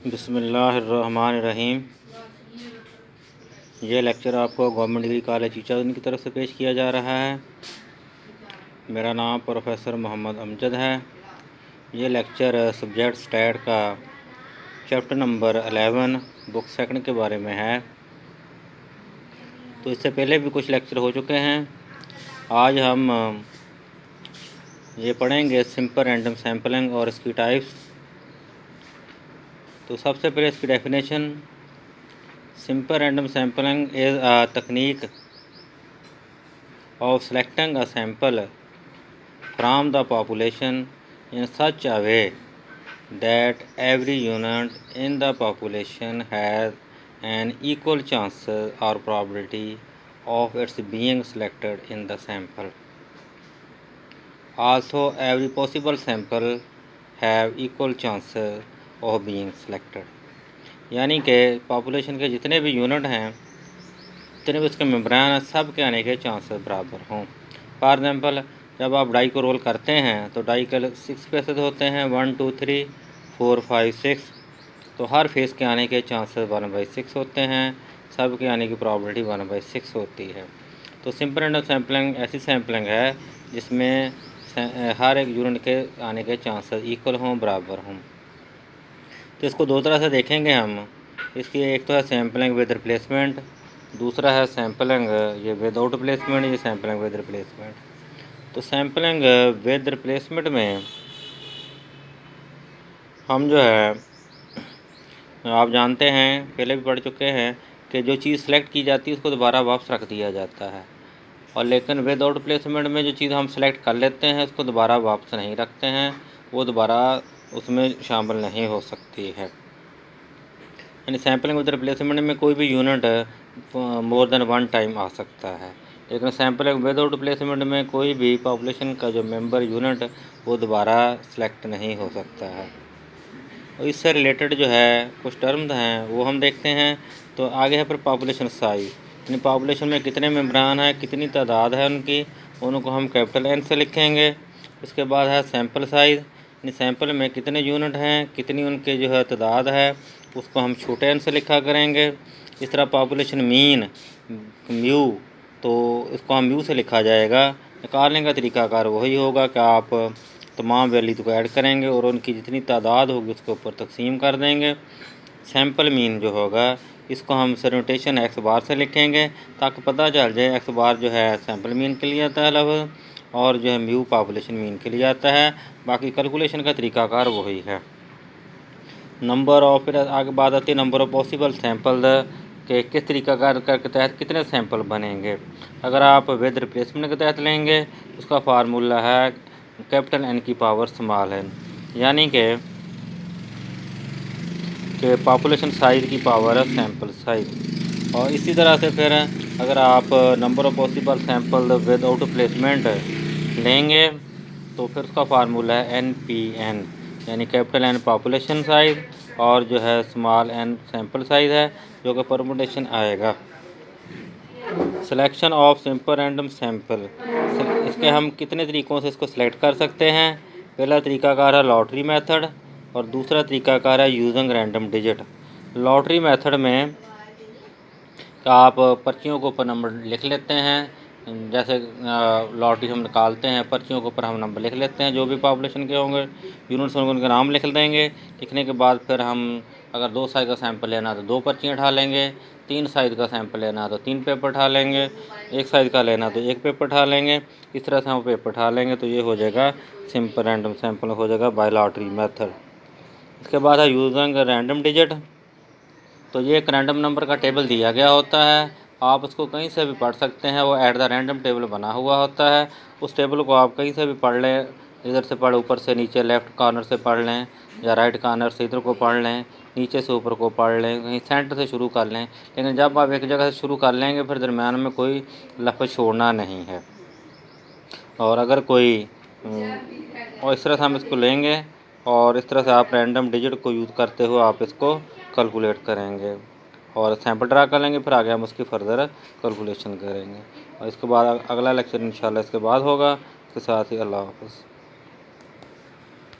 बिस्मिल्लाहिर्रहमानिर्रहीम। ये लेक्चर आपको गवर्नमेंट डिग्री कॉलेज ईचादन की तरफ से पेश किया जा रहा है। मेरा नाम प्रोफेसर मोहम्मद अमजद है। ये लेक्चर सब्जेक्ट स्टैट का चैप्टर नंबर 11 बुक सेकंड के बारे में है। तो इससे पहले भी कुछ लेक्चर हो चुके हैं। आज हम ये पढ़ेंगे सिंपल रैंडम सैम्पलिंग और इसकी टाइप्स। तो सबसे पहले इसकी definition. Simple random sampling is a तकनीक of selecting a sample from the population in such a way that every unit in the population has an equal chance or probability of its being selected in the sample. Also, every possible sample have equal chances of being selected. यानी कि population के जितने भी unit हैं, जितने भी उसके मेम्बरान हैं, सब के आने के चांसेस बराबर हों। फॉर एग्ज़ाम्पल, जब आप डाई को रोल करते हैं तो डाई के 6 फेसेस होते हैं, 1 2 3 4 5 6। तो हर फेस के आने के चांसेस 1/6 होते हैं, सब के आने की प्रॉबिलिटी 1/6 होती है। तो सिंपल रैंडम सैम्पलिंग ऐसी सैम्पलिंग है जिसमें हर एक यूनिट के आने के चांसेस इक्वल हों, बराबर हों। तो इसको दो तरह से देखेंगे हम। इसकी एक तो है सैम्पलिंग विद रिप्लेसमेंट, दूसरा है सैम्पलिंग ये विदाउट रिप्लेसमेंट, ये सैम्पलिंग विद रिप्लेसमेंट। तो सैम्पलिंग विद रिप्लेसमेंट में हम जो है आप जानते हैं, पहले भी पढ़ चुके हैं कि जो चीज़ सेलेक्ट की जाती है उसको दोबारा वापस रख दिया जाता है। और लेकिन विदाउट रिप्लेसमेंट में जो चीज़ हम सेलेक्ट कर लेते हैं उसको दोबारा वापस नहीं रखते हैं, वो दोबारा उसमें शामिल नहीं हो सकती है। यानी सैम्पलिंग विद रिप्लेसमेंट में कोई भी यूनिट मोर देन 1 टाइम आ सकता है, लेकिन सैम्पलिंग विदाउट रिप्लेसमेंट में कोई भी पॉपुलेशन का जो मेंबर यूनिट वो दोबारा सेलेक्ट नहीं हो सकता है। और इससे रिलेटेड जो है कुछ टर्म्स हैं वो हम देखते हैं। तो आगे है फिर पॉपुलेशन साइज, यानी पॉपुलेशन में कितने मेम्बरान हैं, कितनी तादाद है उनकी, उनको हम कैपिटल N से लिखेंगे। इसके बाद है सैम्पल साइज़, यानी सैम्पल में कितने यूनिट हैं, कितनी उनके जो है तादाद है, उसको हम छोटे n से लिखा करेंगे। इस तरह पॉपुलेशन मीन म्यू, तो इसको हम म्यू से लिखा जाएगा। निकालने का तरीकाकार वही होगा कि आप तमाम वैल्यू को ऐड करेंगे और उनकी जितनी तादाद होगी उसके ऊपर तकसीम कर देंगे। सैम्पल मीन जो होगा इसको हम नोटेशन एक्स बार से लिखेंगे ताकि पता चल जाए एक्स बार जो है सैम्पल मीन के लिए आता है लफ्ज़, और जो है म्यू पॉपुलेशन मीन के लिए आता है। बाकी कैलकुलेशन का तरीकाकार वही है। नंबर ऑफ, फिर आगे बात आती है नंबर ऑफ पॉसिबल सैंपल के किस तरीकाकार के तहत कितने सैंपल बनेंगे। अगर आप विद रिप्लेसमेंट के तहत लेंगे उसका फार्मूला है कैपिटल N की पावर स्मॉल n, यानी कि पॉपुलेशन साइज़ की पावर है सैंपल साइज़। और इसी तरह से फिर अगर आप number of possible sample without replacement लेंगे तो फिर उसका फार्मूला है NPN, यानी कैपिटल N पॉपुलेशन साइज़ और जो है स्मॉल n सैंपल साइज़ है, जो कि परमुटेशन आएगा। Selection of simple random sample, इसके हम कितने तरीक़ों से इसको सिलेक्ट कर सकते हैं। पहला तरीकाकार है लॉटरी मेथड और दूसरा तरीकाकार है using random digit. Lottery method में आप पर्चियों के ऊपर नंबर लिख लेते हैं, जैसे लॉटरी हम निकालते हैं, पर्चियों के ऊपर हम नंबर लिख लेते हैं, जो भी पॉपुलेशन के होंगे यूनिट्स होंगे उनके नाम लिख देंगे। लिखने के बाद फिर हम अगर 2 साइज़ का सैंपल लेना है तो 2 पर्चियाँ उठा लेंगे, 3 साइज़ का सैंपल लेना है तो 3 पेपर उठा लेंगे, 1 साइज़ का लेना तो 1 पेपर उठा लेंगे। इस तरह से हम पेपर उठा लेंगे तो ये हो जाएगा सिंपल रैंडम सैंपल, हो जाएगा बाय लॉटरी मेथड। इसके बाद है यूजिंग रैंडम डिजिट। तो ये एक रैंडम नंबर का टेबल दिया गया होता है, आप उसको कहीं से भी पढ़ सकते हैं, वो ऐट द रैंडम टेबल बना हुआ होता है। उस टेबल को आप कहीं से भी पढ़ लें, इधर से पढ़, ऊपर से नीचे लेफ़्ट कॉर्नर से पढ़ लें या राइट कॉर्नर से इधर को पढ़ लें, नीचे से ऊपर को पढ़ लें, कहीं सेंटर से शुरू कर लें। लेकिन जब आप एक जगह से शुरू कर लेंगे फिर दरम्यान में कोई लफ्ज़ छोड़ना नहीं है। और अगर कोई और इस तरह से हम इसको लेंगे और इस तरह से आप रैंडम डिजिट को यूज़ करते हुए आप इसको कैलकुलेट करेंगे और सैंपल ड्रा कर लेंगे। फिर आगे हम उसकी फर्दर कैलकुलेशन करेंगे और इसके बाद अगला लेक्चर इंशाल्लाह इसके बाद होगा। इसके साथ ही अल्लाह हाफ़िज़।